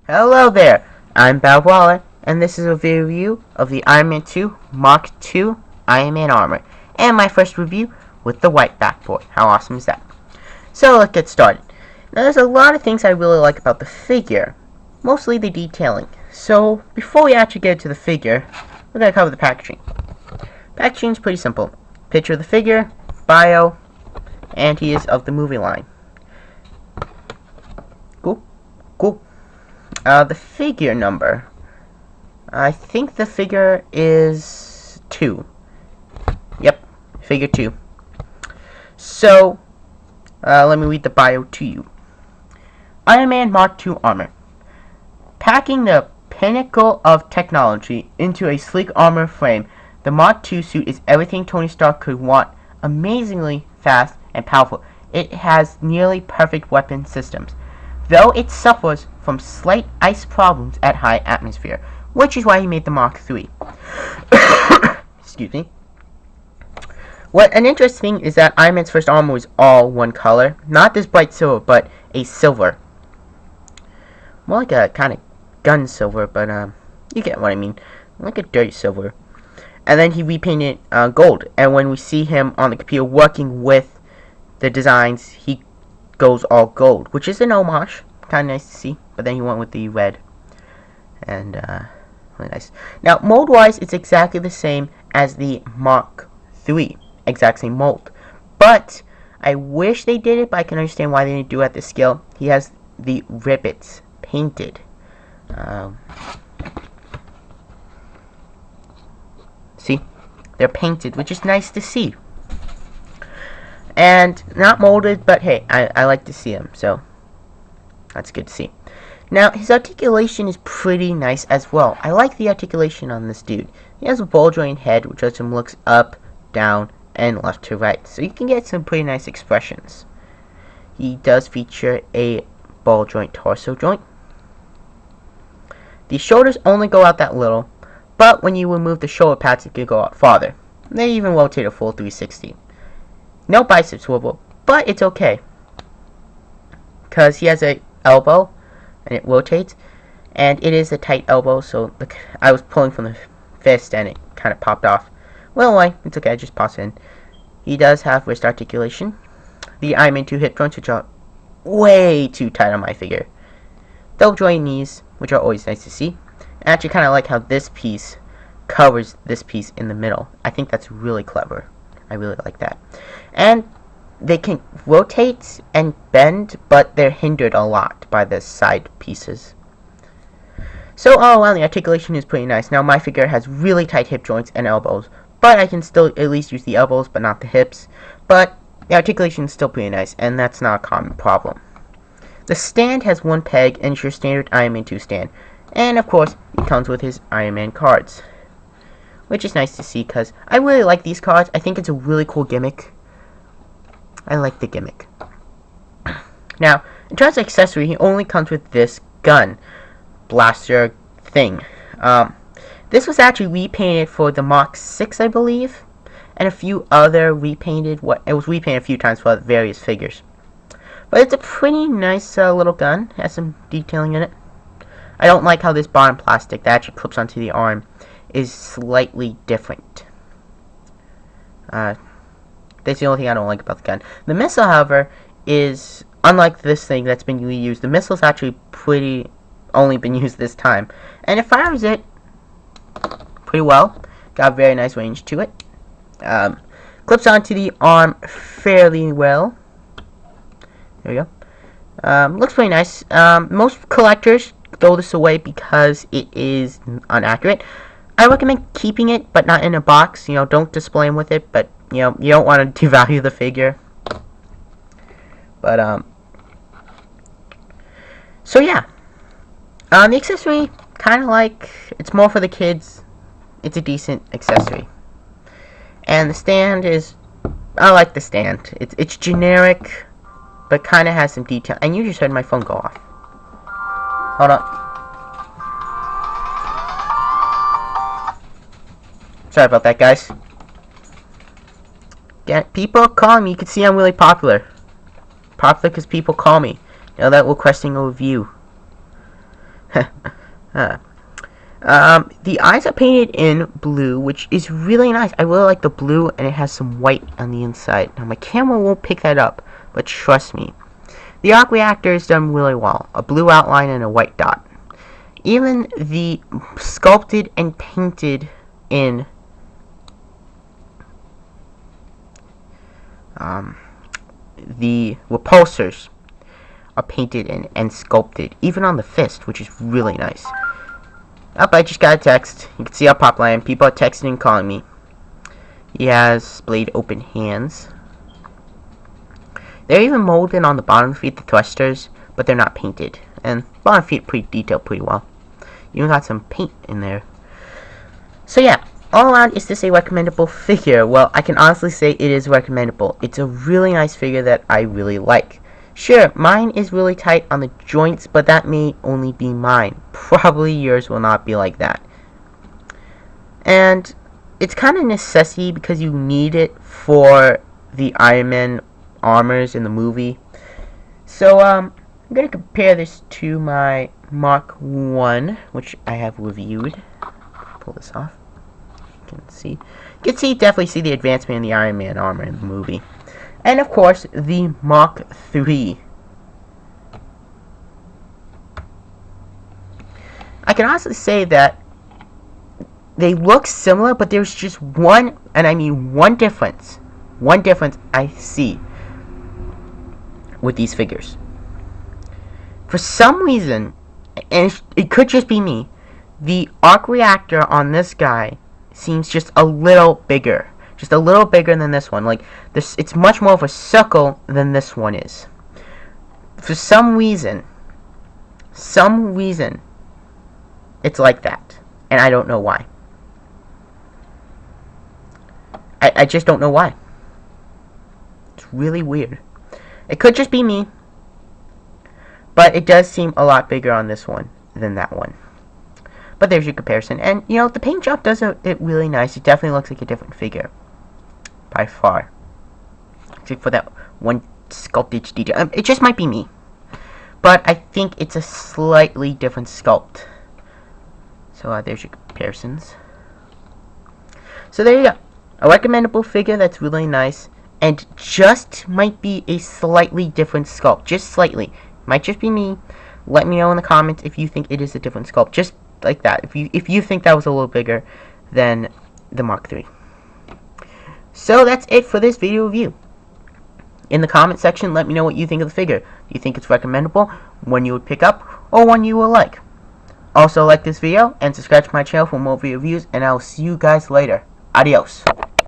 Hello there, I'm Bob Waller, and this is a review of the Iron Man 2 Mark II Iron Man armor, and my first review with the white backboard. How awesome is that? So let's get started. Now there's a lot of things I really like about the figure, mostly the detailing. So before we actually get to the figure, we're going to cover the packaging. Packaging is pretty simple. Picture of the figure, bio, and he is of the movie line. Cool. The figure number. I think the figure is 2. Yep, figure 2. So, let me read the bio to you. Iron Man Mark II armor. Packing the pinnacle of technology into a sleek armor frame, the Mark II suit is everything Tony Stark could want. Amazingly fast and powerful. It has nearly perfect weapon systems, though it suffers from slight ice problems at high atmosphere, which is why he made the Mark III. Excuse me. What an interesting thing is that Iron Man's first armor was all one color, not this bright silver, but a silver. More like a kind of gun silver, but you get what I mean, like a dirty silver. And then he repainted gold, and when we see him on the computer working with the designs, he goes all gold, which is an homage. Kind of nice to see, but then he went with the red, and really nice. Now, mold-wise, it's exactly the same as the Mark III, exact same mold. But I wish they did it, but I can understand why they didn't do it at this scale. He has the rivets painted. See, they're painted, which is nice to see. And not molded, but hey, I like to see them, so that's good to see. Now, his articulation is pretty nice as well. I like the articulation on this dude. He has a ball joint head, which lets him look up, down, and left to right. So you can get some pretty nice expressions. He does feature a ball joint torso joint. The shoulders only go out that little, but when you remove the shoulder pads, it can go out farther. They even rotate a full 360. No bicep swivel, but it's okay, because he has a elbow and it rotates, and it is a tight elbow, so I was pulling from the fist and it kind of popped off. Well, why? It's okay, I just pass it in. He does have wrist articulation. The Iron Man 2 hip joints, which are way too tight on my figure. Double joint knees, which are always nice to see. I actually kind of like how this piece covers this piece in the middle. I think that's really clever. I really like that. And they can rotate and bend, but they're hindered a lot by the side pieces. So all around, the articulation is pretty nice. Now my figure has really tight hip joints and elbows, but I can still at least use the elbows, but not the hips. But the articulation is still pretty nice, and that's not a common problem. The stand has one peg, and it's your standard Iron Man 2 stand. And of course, it comes with his Iron Man cards, which is nice to see, because I really like these cards. I think it's a really cool gimmick. I like the gimmick. Now, in terms of accessory, he only comes with this gun blaster thing. This was actually repainted for the Mark VI, I believe, and a few other repainted. It was repainted a few times for various figures. But it's a pretty nice little gun. It has some detailing in it. I don't like how this bottom plastic that actually clips onto the arm is slightly different. That's the only thing I don't like about the gun. The missile, however, is unlike this thing that's been reused. The missile's actually only been used this time, and it fires it pretty well. Got a very nice range to it. Clips onto the arm fairly well. There we go. Looks pretty nice. Most collectors throw this away because it is inaccurate. I recommend keeping it, but not in a box. You know, don't display them with it, but you know, you don't want to devalue the figure. But so yeah, the accessory, kind of like, it's more for the kids. It's a decent accessory, and the stand is, I like the stand. It's generic, but kind of has some detail. And you just heard my phone go off. Hold on. Sorry about that, guys. People call me. You can see I'm really popular. Popular because people call me. You know that requesting a review. The eyes are painted in blue, which is really nice. I really like the blue, and it has some white on the inside. Now, my camera won't pick that up, but trust me. The arc reactor is done really well. A blue outline and a white dot. Even the sculpted and painted in the repulsors are painted in and sculpted, even on the fist, which is really nice. I just got a text. You can see how popular I am. People are texting and calling me. He has blade open hands. They're even molded on the bottom feet, the thrusters, but they're not painted. And bottom feet pretty detailed pretty well. You even got some paint in there. So yeah, all around, is this a recommendable figure? Well, I can honestly say it is recommendable. It's a really nice figure that I really like. Sure, mine is really tight on the joints, but that may only be mine. Probably yours will not be like that. And it's kind of necessity because you need it for the Iron Man armors in the movie. So, I'm going to compare this to my Mark 1, which I have reviewed. Pull this off. You can definitely see the advancement in the Iron Man armor in the movie. And of course, the Mark III. I can honestly say that they look similar, but there's just one, and I mean one difference I see with these figures. For some reason, and it could just be me, the arc reactor on this guy seems just a little bigger. Just a little bigger than this one. Like, this, it's much more of a circle than this one is. For some reason, it's like that. And I don't know why. I just don't know why. It's really weird. It could just be me. But it does seem a lot bigger on this one than that one. But there's your comparison. And, you know, the paint job does it really nice. It definitely looks like a different figure. By far. Except for that one sculpted detail. It just might be me. But I think it's a slightly different sculpt. So there's your comparisons. So there you go. A recommendable figure that's really nice. And just might be a slightly different sculpt. Just slightly. Might just be me. Let me know in the comments if you think it is a different sculpt. Just like that. If you think that was a little bigger than the Mark III. So that's it for this video review. In the comment section, let me know what you think of the figure. Do you think it's recommendable, one you would pick up, or one you will like? Also, like this video and subscribe to my channel for more video reviews, and I will see you guys later. Adios.